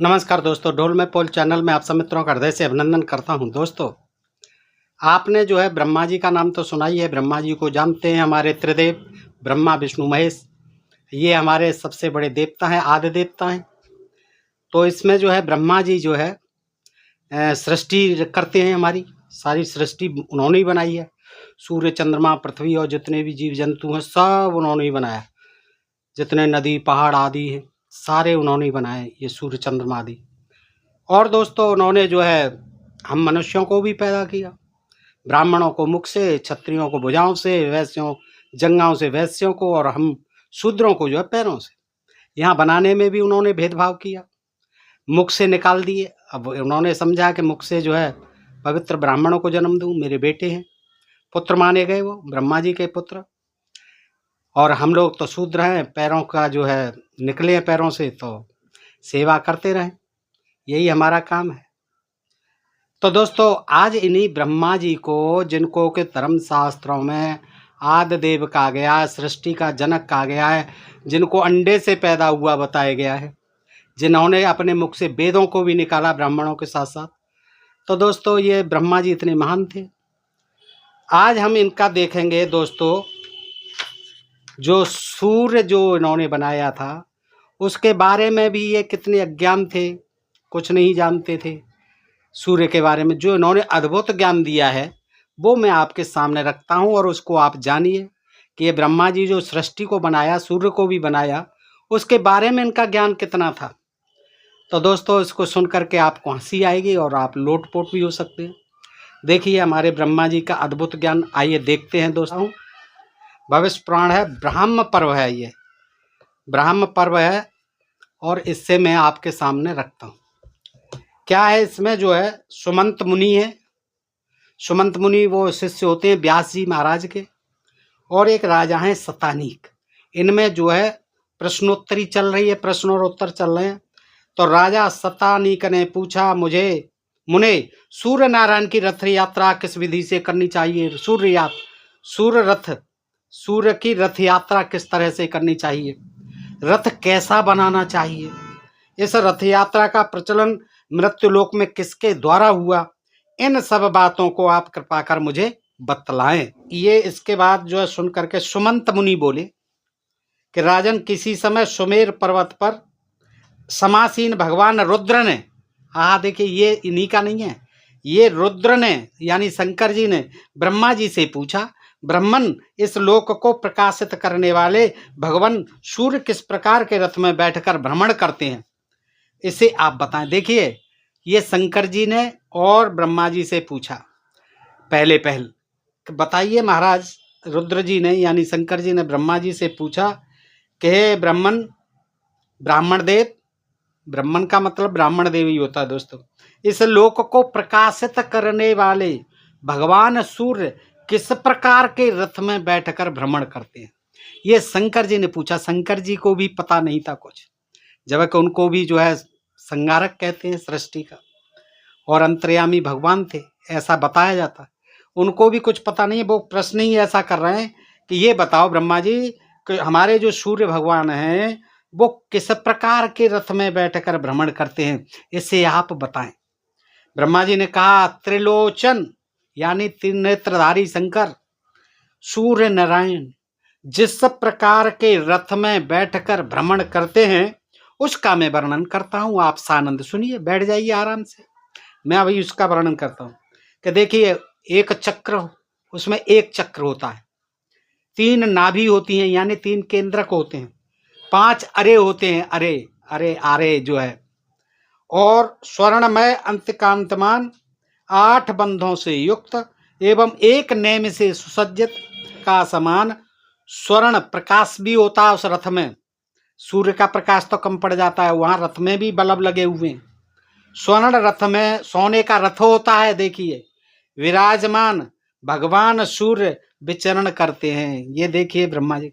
नमस्कार दोस्तों, ढोल में पोल चैनल में आप सब मित्रों का हृदय से अभिनंदन करता हूं। दोस्तों, आपने जो है ब्रह्मा जी का नाम तो सुना ही है। ब्रह्मा जी को जानते हैं, हमारे त्रिदेव ब्रह्मा विष्णु महेश। ये हमारे सबसे बड़े देवता हैं, आदि देवता हैं। तो इसमें जो है ब्रह्मा जी जो है सृष्टि करते हैं। हमारी सारी सृष्टि उन्होंने ही बनाई है। सूर्य, चंद्रमा, पृथ्वी और जितने भी जीव जंतु हैं सब उन्होंने ही बनाया। जितने नदी पहाड़ आदि हैं सारे उन्होंने ही बनाए, ये सूर्य चंद्रमा आदि। और दोस्तों, उन्होंने जो है हम मनुष्यों को भी पैदा किया। ब्राह्मणों को मुख से, क्षत्रियों को भुजाओं से, वैश्यों जंगाओं से वैश्यों को, और हम शूद्रों को जो है पैरों से। यहाँ बनाने में भी उन्होंने भेदभाव किया, मुख से निकाल दिए। अब उन्होंने समझा कि मुख से जो है पवित्र ब्राह्मणों को जन्म दूं, मेरे बेटे हैं, पुत्र माने गए वो ब्रह्मा जी के पुत्र। और हम लोग तो शूद्र हैं, पैरों का जो है निकले हैं पैरों से, तो सेवा करते रहें, यही हमारा काम है। तो दोस्तों, आज इन्हीं ब्रह्मा जी को, जिनको के धर्म शास्त्रों में आदि देव कहा गया है, सृष्टि का जनक कहा गया है, जिनको अंडे से पैदा हुआ बताया गया है, जिन्होंने अपने मुख से वेदों को भी निकाला ब्राह्मणों के साथ साथ। तो दोस्तों, ये ब्रह्मा जी इतने महान थे। आज हम इनका देखेंगे दोस्तों। जो सूर्य जो इन्होंने बनाया था उसके बारे में भी ये कितने अज्ञान थे, कुछ नहीं जानते थे सूर्य के बारे में। जो इन्होंने अद्भुत ज्ञान दिया है वो मैं आपके सामने रखता हूँ, और उसको आप जानिए कि ये ब्रह्मा जी जो सृष्टि को बनाया, सूर्य को भी बनाया, उसके बारे में इनका ज्ञान कितना था। तो दोस्तों, इसको सुन करके आपको हंसी आएगी और आप लोटपोट भी हो सकते हैं। देखिए हमारे ब्रह्मा जी का अद्भुत ज्ञान, आइए देखते हैं दोस्तों। भविष्य पुराण है, ब्राह्म पर्व है, ये ब्राह्म पर्व है, और इससे मैं आपके सामने रखता हूँ। क्या है इसमें, जो है सुमंत मुनि है। सुमंत मुनि वो शिष्य होते हैं व्यास जी महाराज के, और एक राजा हैं शतानीक। इनमें जो है प्रश्नोत्तरी चल रही है, प्रश्न और उत्तर चल रहे हैं। तो राजा शतानीक ने पूछा, मुझे मुने सूर्य नारायण की रथ यात्रा किस विधि से करनी चाहिए? सूर्य की रथ यात्रा किस तरह से करनी चाहिए? रथ कैसा बनाना चाहिए? इस रथ यात्रा का प्रचलन मृत्युलोक में किसके द्वारा हुआ? इन सब बातों को आप कृपा कर मुझे बतलाएं। ये इसके बाद जो है सुन करके सुमंत मुनि बोले कि राजन, किसी समय सुमेर पर्वत पर समासीन भगवान रुद्र ने, देखिए ये इन्हीं का नहीं है, ये रुद्र ने यानी शंकर जी ने ब्रह्मा जी से पूछा, ब्रह्मन, इस लोक को प्रकाशित करने वाले भगवान सूर्य किस प्रकार के रथ में बैठकर भ्रमण करते हैं, इसे आप बताएं। देखिए, ये शंकर जी ने और ब्रह्मा जी से पूछा पहले बताइए महाराज। रुद्र जी ने यानी शंकर जी ने ब्रह्मा जी से पूछा कि हे ब्राह्मण, ब्राह्मण देव, ब्राह्मण का मतलब ब्राह्मण देव ही होता है दोस्तों, इस लोक को प्रकाशित करने वाले भगवान सूर्य किस प्रकार के रथ में बैठकर भ्रमण करते हैं? ये शंकर जी ने पूछा। शंकर जी को भी पता नहीं था कुछ, जबकि उनको भी जो है संगारक कहते हैं सृष्टि का, और अंतर्यामी भगवान थे ऐसा बताया जाता है। उनको भी कुछ पता नहीं है। वो प्रश्न ही ऐसा कर रहे हैं कि ये बताओ ब्रह्मा जी कि हमारे जो सूर्य भगवान हैं वो किस प्रकार के रथ में बैठकर भ्रमण करते हैं, इसे आप बताएं। ब्रह्मा जी ने कहा, त्रिलोचन यानी तीन नेत्रधारी शंकर, सूर्य नारायण जिस प्रकार के रथ में बैठकर भ्रमण करते हैं उसका मैं वर्णन करता हूँ। आप सानंद सुनिए, बैठ जाइए आराम से। मैं अभी उसका वर्णन करता हूँ कि देखिए, एक चक्र, उसमें एक चक्र होता है, 3 नाभि होती हैं यानी 3 केंद्रक होते हैं, 5 अरे होते हैं, अरे जो है, और स्वर्णमय अंतकांतमान 8 बंधों से युक्त एवं एक नेम से सुसज्जित का समान स्वर्ण प्रकाश भी होता है उस रथ में। सूर्य का प्रकाश तो कम पड़ जाता है, वहां रथ में भी बल्ब लगे हुए हैं। स्वर्ण रथ में सोने का रथ होता है। देखिए, विराजमान भगवान सूर्य विचरण करते हैं। ये देखिए ब्रह्मा जी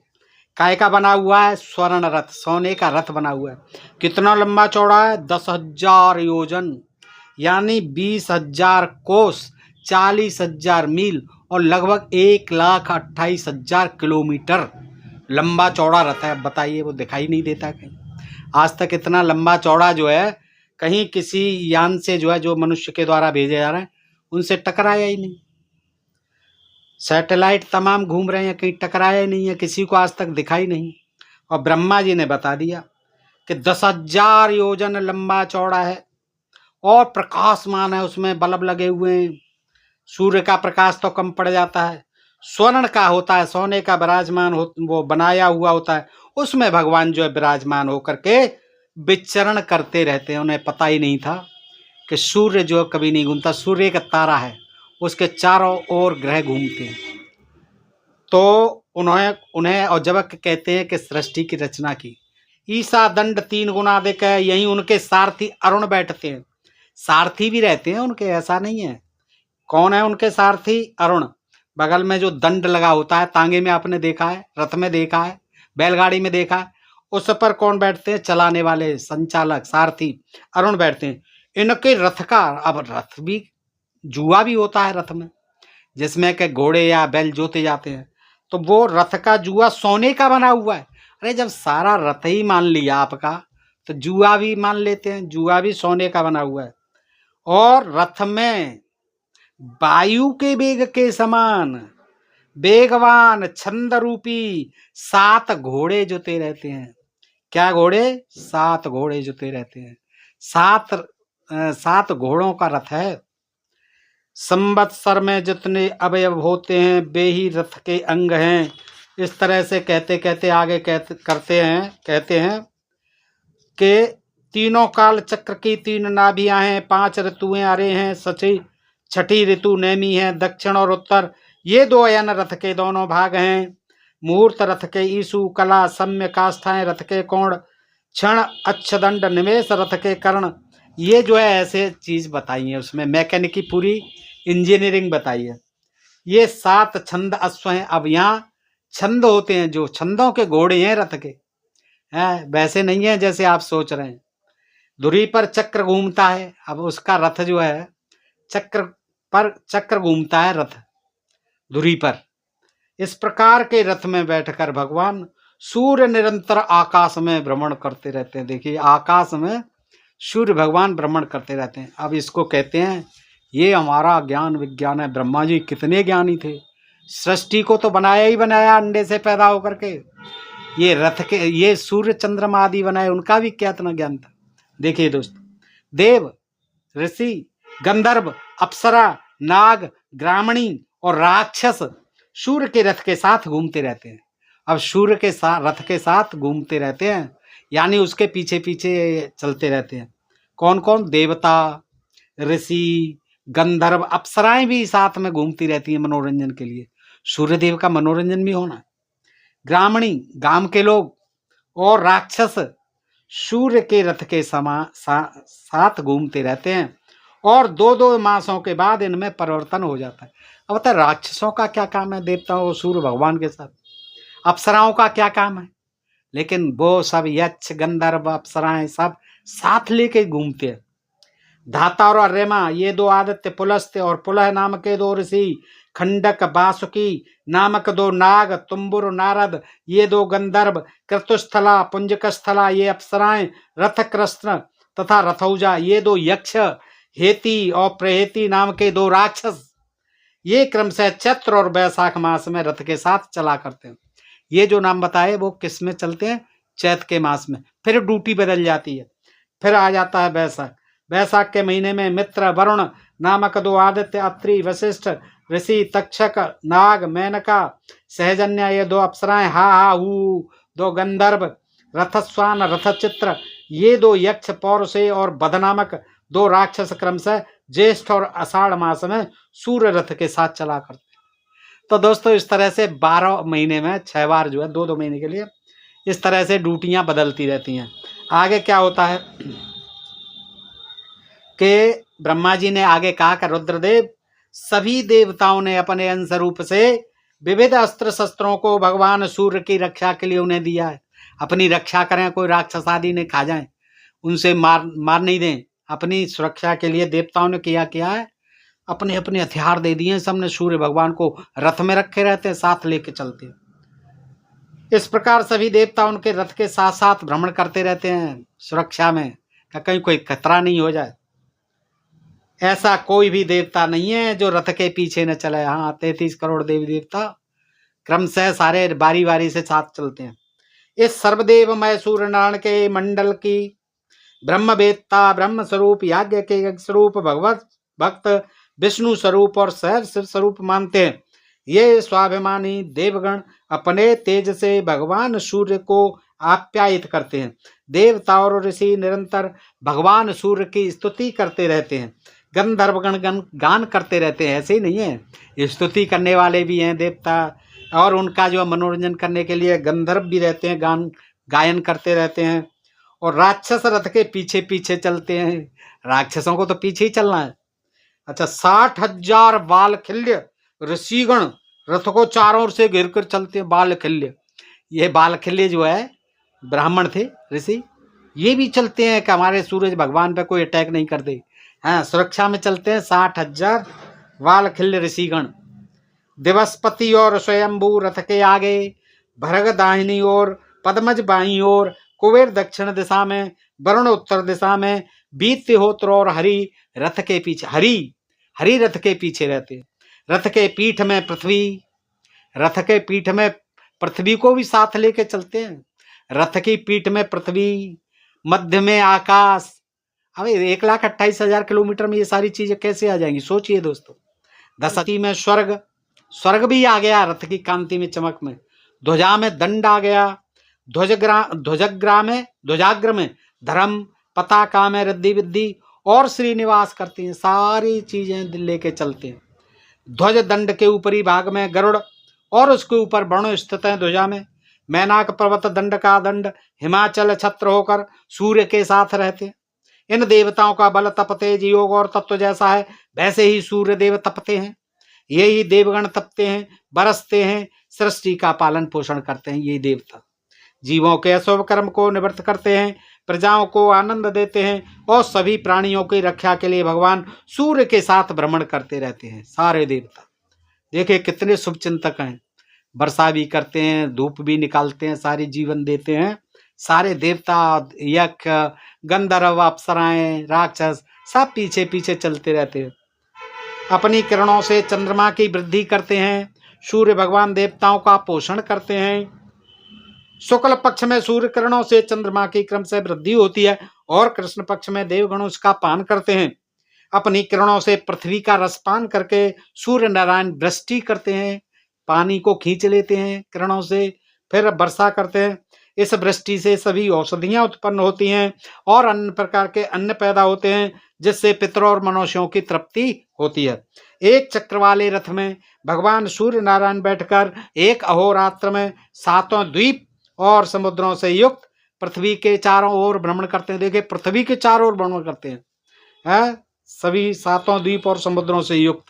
काय का बना हुआ है? स्वर्ण रथ, सोने का रथ बना हुआ है। कितना लंबा चौड़ा है? 10,000 योजन यानी 20,000 कोस, 40,000 मील, और लगभग 1,28,000 किलोमीटर लंबा चौड़ा रथ है। बताइए, वो दिखाई नहीं देता कहीं? आज तक इतना लंबा चौड़ा जो है कहीं किसी यान से जो है, जो मनुष्य के द्वारा भेजे जा रहे हैं, उनसे टकराया ही नहीं। सैटेलाइट तमाम घूम रहे हैं, कहीं टकराया ही नहीं है, किसी को आज तक दिखाई नहीं। और ब्रह्मा जी ने बता दिया कि 10,000 योजन लंबा चौड़ा है और प्रकाशमान है, उसमें बल्ब लगे हुए हैं। सूर्य का प्रकाश तो कम पड़ जाता है, स्वर्ण का होता है, सोने का विराजमान हो, वो बनाया हुआ होता है, उसमें भगवान जो है विराजमान होकर के विचरण करते रहते हैं। उन्हें पता ही नहीं था कि सूर्य जो कभी नहीं घूमता, सूर्य एक तारा है, उसके चारों ओर ग्रह घूमते हैं। तो उन्हें और जब कहते हैं कि सृष्टि की रचना की, ईसा दंड 3 गुना अधिक है, यहीं उनके सारथी अरुण बैठते हैं। सारथी भी रहते हैं उनके, ऐसा नहीं है। कौन है उनके सारथी? अरुण। बगल में जो दंड लगा होता है, तांगे में आपने देखा है, रथ में देखा है, बैलगाड़ी में देखा है, उस पर कौन बैठते हैं? चलाने वाले संचालक, सारथी अरुण बैठते हैं। इनके रथ का, अब रथ भी, जुआ भी होता है रथ में, जिसमें के घोड़े या बैल जोते जाते हैं, तो वो रथ का जुआ सोने का बना हुआ है। अरे जब सारा रथ ही मान लिया आपका, तो जुआ भी मान लेते हैं, जुआ भी सोने का बना हुआ है। और रथ में वायु के वेग के समान वेगवान छंद रूपी 7 घोड़े जुते रहते हैं। क्या घोड़े? 7 घोड़े जुते रहते हैं। 7 घोड़ों का रथ है। संवत्सर में जितने अवयव होते हैं वे ही रथ के अंग हैं। इस तरह से कहते कहते आगे कहते हैं कि तीनों काल चक्र की 3 नाभियां हैं, 5 ऋतुएं अरे हैं, छठी ऋतु नेमी है, दक्षिण और उत्तर ये 2 अयन रथ के दोनों भाग हैं। मुहूर्त रथ के ईसु, कला, सम्य काष्ठाएं रथ के कोण, क्षण अच्छदंड निमेश रथ के कर्ण। ये जो है ऐसे चीज बताई है, उसमें मैकेनिकी पूरी इंजीनियरिंग बताई है। ये 7 छंद अश्व हैं। अब यहाँ छंद होते हैं, जो छंदों के घोड़े हैं रथ के, हैं वैसे नहीं है जैसे आप सोच रहे हैं। धुरी पर चक्र घूमता है, अब उसका रथ जो है चक्र घूमता है रथ धुरी पर। इस प्रकार के रथ में बैठकर भगवान सूर्य निरंतर आकाश में भ्रमण करते रहते हैं। देखिए आकाश में सूर्य भगवान भ्रमण करते रहते हैं। अब इसको कहते हैं, ये हमारा ज्ञान विज्ञान है। ब्रह्मा जी कितने ज्ञानी थे, सृष्टि को तो बनाया ही बनाया अंडे से पैदा होकर के। ये रथ के, ये सूर्य चंद्रमा आदि बनाए, उनका भी क्या इतना ज्ञान था। देखिए दोस्तों, देव, ऋषि, गंधर्व, अप्सरा, नाग, ग्रामणी और राक्षस सूर्य के रथ के साथ घूमते रहते हैं। अब सूर्य के साथ रथ के साथ घूमते रहते हैं, यानी उसके पीछे पीछे चलते रहते हैं। कौन कौन? देवता, ऋषि, गंधर्व, अप्सराएं भी साथ में घूमती रहती हैं मनोरंजन के लिए। सूर्यदेव का मनोरंजन भी होना है। ग्रामणी, गांव के लोग, और राक्षस सूर्य के रथ के साथ घूमते रहते हैं। और 2-2 मासों के बाद इनमें परिवर्तन हो जाता है। अब बता, राक्षसों का क्या काम है देवताओं सूर्य भगवान के साथ? अप्सराओं का क्या काम है? लेकिन वो सब यक्ष, गंधर्व, अप्सराएं सब साथ लेके घूमते हैं। धाता और अर्यमा ये 2 आदित्य, पुलस्त्य और पुलह नाम के 2 ऋषि, खंडक, बासुकी नामक 2 नाग, तुम्बुर, नारद ये 2 गंधर्व, कृतुस्थला, पुंजकस्थला ये अप्सराएं, रथ कृष्ण तथा रथौजा ये 2 यक्ष, हेती और प्रहेती नाम के 2 राक्षस, ये क्रमशः चैत्र और वैशाख मास में रथ के साथ चला करते हैं। ये जो नाम बताए वो किस में चलते हैं? चैत्र के मास में। फिर ड्यूटी बदल जाती है, फिर आ जाता है वैशाख। वैशाख के महीने में मित्र, वरुण नामक 2 आदित्य, अत्रि, वशिष्ठ ऋषि, तक्षक, नाग, मेनका, सहजन्या ये 2 अप्सराएं, हा हू 2 गंधर्व, रथस्वान, रथचित्र ये 2 यक्ष, पौरुषे और बध नामक 2 राक्षस क्रमशः ज्येष्ठ और आषाढ़ मास में सूर्य रथ के साथ चला करते हैं। तो दोस्तों इस तरह से 12 महीने में 6 बार जो है 2-2 महीने के लिए इस तरह से ड्यूटियां बदलती रहती हैं। आगे क्या होता है कि ब्रह्मा जी ने आगे कहा कि रुद्रदेव, सभी देवताओं ने अपने अंश रूप से विविध अस्त्र शस्त्रों को भगवान सूर्य की रक्षा के लिए उन्हें दिया है। अपनी रक्षा करें, कोई राक्षस आदि ने खा जाए, उनसे मार नहीं दें। अपनी सुरक्षा के लिए देवताओं ने क्या है, अपने अपने हथियार दे दिए। सबने सूर्य भगवान को रथ में रखे रहते हैं, साथ लेके चलते हैं। इस प्रकार सभी देवता उनके रथ के साथ साथ भ्रमण करते रहते हैं सुरक्षा में। कि कहीं कोई खतरा नहीं हो जाए। ऐसा कोई भी देवता नहीं है जो रथ के पीछे न चले। हाँ, 33 करोड़ देवी देवता क्रमशः सारे बारी बारी से साथ चलते हैं। इस सर्वदेवमय सूर्य नारायण के मंडल की ब्रह्मवेत्ता, ब्रह्म स्वरूप, याज्ञ के यज्ञ स्वरूप, भगवत भक्त विष्णु स्वरूप और सहज शिव स्वरूप मानते हैं। ये स्वाभिमानी देवगण अपने तेज से भगवान सूर्य को आप्यायित करते हैं। देवता और ऋषि निरंतर भगवान सूर्य की स्तुति करते रहते हैं। गंधर्वगण गान करते रहते हैं। ऐसे ही नहीं है, स्तुति करने वाले भी हैं देवता, और उनका जो मनोरंजन करने के लिए गंधर्व भी रहते हैं, गान गायन करते रहते हैं। और राक्षस रथ के पीछे पीछे चलते हैं। राक्षसों को तो पीछे ही चलना है। अच्छा, 60,000 बालखिल्य ऋषिगण रथ को चारों ओर से घेर कर चलते हैं। बालखिल्य, ये बालखिल्य जो है ब्राह्मण थे, ऋषि, ये भी चलते हैं कि हमारे सूरज भगवान पे कोई अटैक नहीं कर दे। हाँ, सुरक्षा में चलते हैं 60,000 बालखिल्य ऋषिगण। दिवसपति और स्वयंभू रथ के आगे, भरग दाहिनी ओर, पद्मज बाईं ओर, कुबेर दक्षिण दिशा में, वरुण उत्तर दिशा में, बीत्यहोत्र और हरि रथ के पीछे, हरि रथ के पीछे रहते हैं। रथ के पीठ में पृथ्वी, रथ के पीठ में पृथ्वी को भी साथ लेके चलते हैं। रथ की पीठ में पृथ्वी, मध्य में आकाश। अबे 1,28,000 किलोमीटर में ये सारी चीजें कैसे आ जाएंगी, सोचिए दोस्तों। दशती में स्वर्ग, स्वर्ग भी आ गया रथ की कांति में, चमक में। ध्वजा में दंड आ गया। ध्वजाग्र में धर्म, पताका में रिद्धि विद्धि और श्रीनिवास करती हैं। सारी चीजें लेके चलते हैं। ध्वज दंड के ऊपरी भाग में गरुड़ और उसके ऊपर वरुण स्थित है। ध्वजा में मैनाक पर्वत दंड का दंड हिमाचल छत्र होकर सूर्य के साथ रहते हैं। इन देवताओं का बल, तप, तेज, योग और तत्व जैसा है, वैसे ही सूर्य देव तपते हैं। यही देवगण तपते हैं, बरसते हैं, सृष्टि का पालन पोषण करते हैं। ये देवता जीवों के अशुभ कर्म को निवृत्त करते हैं, प्रजाओं को आनंद देते हैं और सभी प्राणियों की रक्षा के लिए भगवान सूर्य के साथ भ्रमण करते रहते हैं। सारे देवता देखिए कितने शुभ चिंतक हैं। वर्षा भी करते हैं, धूप भी निकालते हैं, सारे जीवन देते हैं। सारे देवता, यक्ष, गंधर्व, अप्सराएं, राक्षस सब पीछे पीछे चलते रहते हैं। अपनी किरणों से चंद्रमा की वृद्धि करते हैं। सूर्य भगवान देवताओं का पोषण करते हैं। शुक्ल पक्ष में सूर्य किरणों से चंद्रमा की क्रम से वृद्धि होती है और कृष्ण पक्ष में देवगण उसका पान करते हैं। अपनी किरणों से पृथ्वी का रसपान करके सूर्य नारायण वृष्टि करते हैं, पानी को खींच लेते हैं किरणों से, फिर वर्षा करते हैं। इस वृष्टि से सभी औषधियां उत्पन्न होती हैं और अन्य प्रकार के अन्न पैदा होते हैं, जिससे पितरों और मनुष्यों की तृप्ति होती है। एक चक्र वाले रथ में भगवान सूर्य नारायण बैठकर एक अहोरात्र में 7 द्वीप और समुद्रों से युक्त पृथ्वी के चारों ओर भ्रमण करते हैं। देखिए पृथ्वी के चारों ओर भ्रमण करते हैं, सभी 7 द्वीप और समुद्रों से युक्त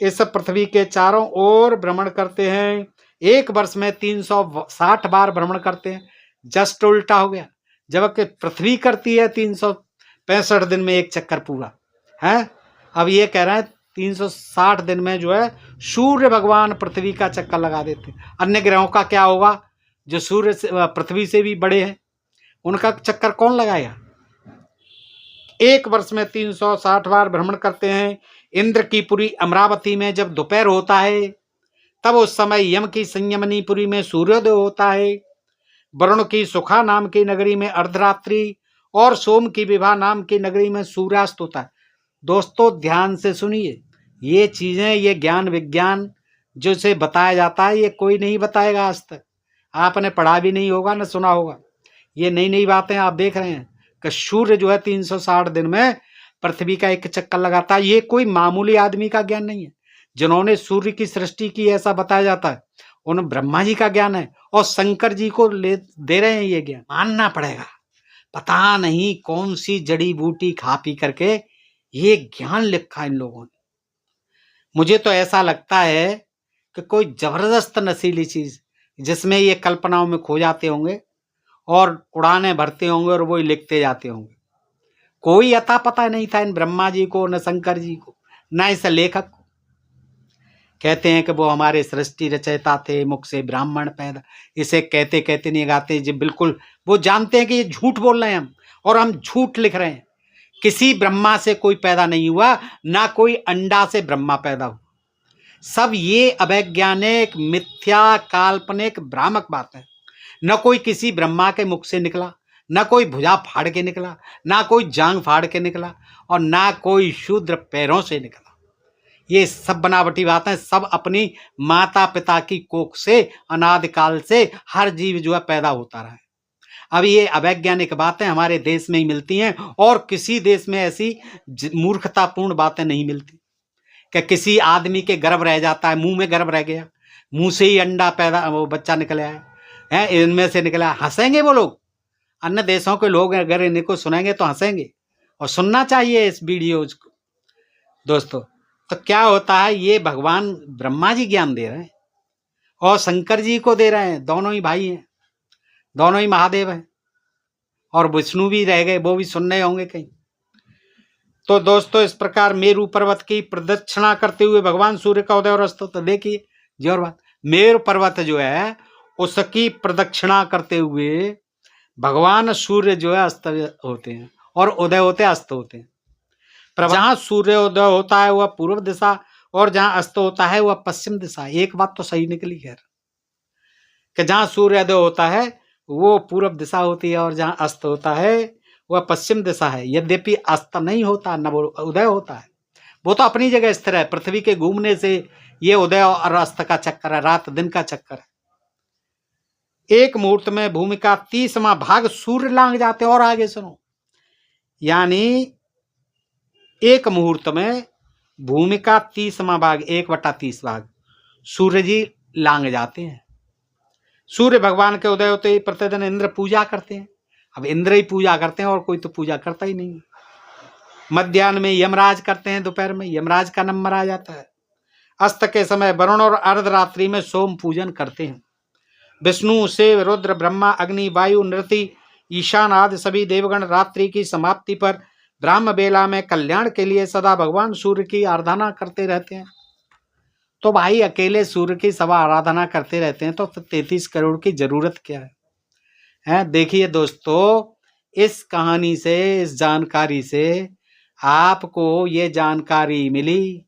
इस पृथ्वी के चारों ओर भ्रमण करते हैं। एक वर्ष में 360 बार भ्रमण करते हैं। जस्ट उल्टा हो गया, जबकि पृथ्वी करती है 365 दिन में एक चक्कर पूरा है। अब ये कह रहे हैं 360 दिन में जो है सूर्य भगवान पृथ्वी का चक्कर लगा देते हैं। अन्य ग्रहों का क्या होगा जो सूर्य से, पृथ्वी से भी बड़े हैं, उनका चक्कर कौन लगाएगा। एक वर्ष में 360 बार भ्रमण करते हैं। इंद्र की पुरी अमरावती में जब दोपहर होता है तब उस समय यम की संयमनीपुरी में सूर्योदय होता है। वरुण की सुखा नाम की नगरी में अर्धरात्रि और सोम की विभा नाम की नगरी में सूर्यास्त होता है। दोस्तों ध्यान से सुनिए, ये चीजें, ये ज्ञान विज्ञान जो इसे बताया जाता है, ये कोई नहीं बताएगा आज तक। आपने पढ़ा भी नहीं होगा न सुना होगा। ये नई नई बातें आप देख रहे हैं कि सूर्य जो है 360 दिन में पृथ्वी का एक चक्कर लगाता है। ये कोई मामूली आदमी का ज्ञान नहीं है। जिन्होंने सूर्य की सृष्टि की ऐसा बताया जाता है, उन ब्रह्मा जी का ज्ञान है और शंकर जी को दे रहे हैं ये ज्ञान। मानना पड़ेगा। पता नहीं कौन सी जड़ी बूटी खा पी करके ये ज्ञान लिखा इन लोगों ने। मुझे तो ऐसा लगता है कि कोई जबरदस्त नशीली चीज जिसमें ये कल्पनाओं में खो जाते होंगे और उड़ाने भरते होंगे और वही लिखते जाते होंगे। कोई अता पता नहीं था इन ब्रह्मा जी को, न शंकर जी को, न इस लेखक को, कहते हैं कि वो हमारे सृष्टि रचयिता थे, मुख से ब्राह्मण पैदा। इसे कहते कहते नहीं गाते जी, बिल्कुल वो जानते हैं कि ये झूठ बोल रहे हैं हम, और हम झूठ लिख रहे हैं। किसी ब्रह्मा से कोई पैदा नहीं हुआ, ना कोई अंडा से ब्रह्मा पैदा हुआ। सब ये अवैज्ञानिक, मिथ्या, काल्पनिक, भ्रामक बात है। न कोई किसी ब्रह्मा के मुख से निकला, न कोई भुजा फाड़ के निकला, ना कोई जांग फाड़ के निकला, और ना कोई शूद्र पैरों से निकला। ये सब बनावटी बातें, सब अपनी माता पिता की कोख से अनादिकाल से हर जीव जो है पैदा होता रहा है। अब ये अवैज्ञानिक बातें हमारे देश में ही मिलती हैं, और किसी देश में ऐसी मूर्खतापूर्ण बातें नहीं मिलती कि किसी आदमी के गर्भ रह जाता है, मुंह में गर्भ रह गया, मुंह से ही अंडा पैदा, वो बच्चा निकल आया है, इनमें से निकला। हंसेंगे वो लोग, अन्य देशों के लोग अगर इनको सुनेंगे तो हंसेंगे, और सुनना चाहिए इस वीडियोज को दोस्तों। तो क्या होता है, ये भगवान ब्रह्मा जी ज्ञान दे रहे हैं और शंकर जी को दे रहे हैं, दोनों ही भाई हैं, दोनों ही महादेव हैं, और विष्णु भी रह गए, वो भी सुन रहे होंगे कहीं। तो दोस्तों इस प्रकार मेरु पर्वत की प्रदक्षिणा करते हुए भगवान सूर्य का उदय और अस्त होता। देखिए जी, और बात, मेरु पर्वत जो है उसकी प्रदक्षिणा करते हुए भगवान सूर्य जो है अस्त होते हैं, और उदय होते अस्त होते हैं। जहां सूर्योदय होता है वह पूर्व दिशा, और जहां अस्त होता है वह पश्चिम दिशा। एक बात तो सही निकली खैर, कि जहां सूर्योदय होता है वो पूर्व दिशा होती है, और जहां अस्त होता है वह पश्चिम दिशा है। यद्यपि अस्त नहीं होता, न वो उदय होता है, वो तो अपनी जगह स्थिर है। पृथ्वी के घूमने से ये उदय और अस्त का चक्कर है, रात दिन का चक्कर है। एक मुहूर्त में भूमि का 30वां भाग सूर्य लांग जाते हैं। और आगे सुनो, यानी एक मुहूर्त में भूमि का 30वां भाग, 1/30 भाग सूर्य जी लांग जाते हैं। सूर्य भगवान के उदय होते ही प्रतिदिन इंद्र पूजा करते हैं। अब इंद्र ही पूजा करते हैं, और कोई तो पूजा करता ही नहीं। मध्याह्न में यमराज करते हैं, दोपहर में यमराज का नंबर आ जाता है। अस्त के समय वरुण और अर्धरात्रि में सोम पूजन करते हैं। विष्णु, शिव, रुद्र, ब्रह्मा, अग्नि, वायु, नृति, ईशान आदि सभी देवगण रात्रि की समाप्ति पर ब्राह्म बेला में कल्याण के लिए सदा भगवान सूर्य की आराधना करते रहते हैं। तो भाई अकेले सूर्य की सदा आराधना करते रहते हैं तो 33 करोड़ की जरूरत क्या है? देखिए दोस्तों, इस कहानी से, इस जानकारी से आपको ये जानकारी मिली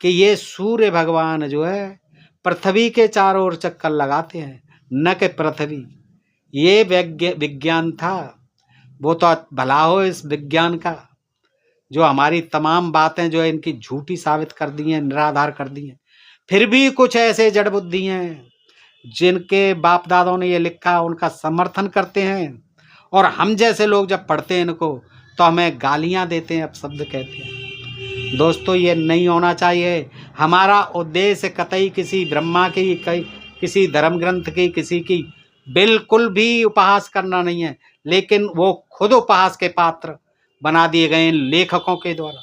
कि ये सूर्य भगवान जो है पृथ्वी के चारों ओर चक्कर लगाते हैं, न कि पृथ्वी। ये विज्ञान था, वो तो भला हो इस विज्ञान का, जो हमारी तमाम बातें जो है इनकी झूठी साबित कर दी हैं, निराधार कर दी हैं। फिर भी कुछ ऐसे जड़ बुद्धि हैं जिनके बाप दादों ने ये लिखा, उनका समर्थन करते हैं, और हम जैसे लोग जब पढ़ते हैं इनको तो हमें गालियां देते हैं, अपशब्द कहते हैं। दोस्तों ये नहीं होना चाहिए। हमारा उद्देश्य कतई किसी ब्रह्मा की, किसी धर्म ग्रंथ की, किसी की बिल्कुल भी उपहास करना नहीं है, लेकिन वो खुद उपहास के पात्र बना दिए गए लेखकों के द्वारा।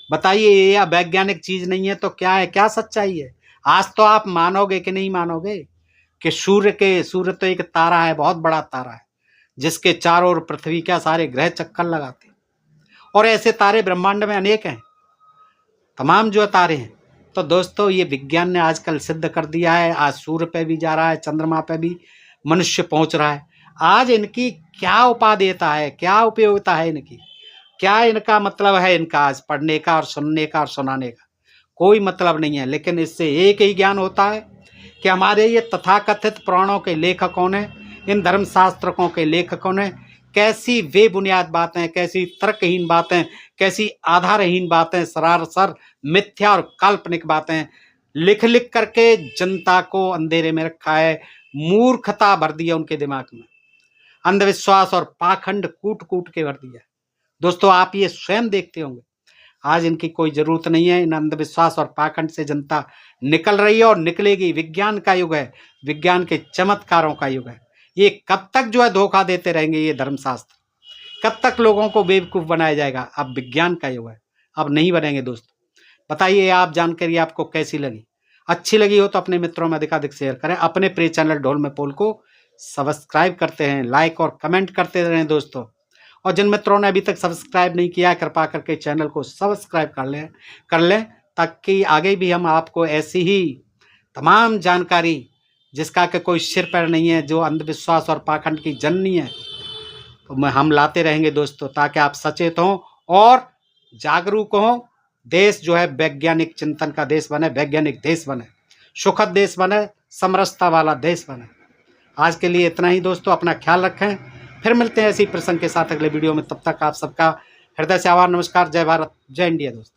बताइए, ये वैज्ञानिक चीज नहीं है तो क्या है? क्या सच्चाई है? आज तो आप मानोगे कि नहीं मानोगे कि सूर्य तो एक तारा है, बहुत बड़ा तारा है, जिसके चारों ओर पृथ्वी का सारे ग्रह चक्कर लगाते हैं। और ऐसे तारे ब्रह्मांड में अनेक हैं, तमाम जो तारे हैं। तो दोस्तों ये विज्ञान ने आजकल सिद्ध कर दिया है। आज सूर्य पे भी जा रहा है, चंद्रमा पे भी मनुष्य पहुंच रहा है। आज इनकी क्या उपादेयता है, क्या उपयोगिता है इनकी, क्या इनका मतलब है? इनका आज पढ़ने का और सुनने का और सुनाने का कोई मतलब नहीं है। लेकिन इससे एक ही ज्ञान होता है कि हमारे ये तथाकथित पुराणों के लेखकों ने, इन धर्मशास्त्रकों के लेखकों ने कैसी बेबुनियाद बातें, कैसी तर्कहीन बातें, कैसी आधारहीन बातें, सरासर मिथ्या और काल्पनिक बातें लिख लिख करके जनता को अंधेरे में रखा है। मूर्खता भर दिया उनके दिमाग में, अंधविश्वास और पाखंड कूट कूट के भर दिया। दोस्तों आप ये स्वयं देखते होंगे, आज इनकी कोई जरूरत नहीं है। इन अंधविश्वास और पाखंड से जनता निकल रही है और निकलेगी। विज्ञान का युग है, विज्ञान के चमत्कारों का युग है। ये कब तक जो है धोखा देते रहेंगे ये धर्मशास्त्र, कब तक लोगों को बेवकूफ बनाया जाएगा? अब विज्ञान का युग है, अब नहीं बनेंगे। दोस्तों बताइए आप जानकारी आपको कैसी लगी? अच्छी लगी हो तो अपने मित्रों में अधिकाधिक शेयर करें। अपने प्रिय चैनल ढोल में पोल को सब्सक्राइब करते हैं, लाइक और कमेंट करते रहें दोस्तों। और जिन मित्रों ने अभी तक सब्सक्राइब नहीं किया है, कृपा करके चैनल को सब्सक्राइब कर लें ताकि आगे भी हम आपको ऐसी ही तमाम जानकारी, जिसका कि कोई सिर पैर नहीं है, जो अंधविश्वास और पाखंड की जननी है, तो हम लाते रहेंगे दोस्तों, ताकि आप सचेत हों और जागरूक हों। देश जो है वैज्ञानिक चिंतन का देश बने, वैज्ञानिक देश बने, सुखद देश बने, समरसता वाला देश बने। आज के लिए इतना ही दोस्तों, अपना ख्याल रखें। फिर मिलते हैं ऐसी प्रसंग के साथ अगले वीडियो में। तब तक आप सबका हृदय से आभार, नमस्कार, जय भारत, जय इंडिया दोस्तों।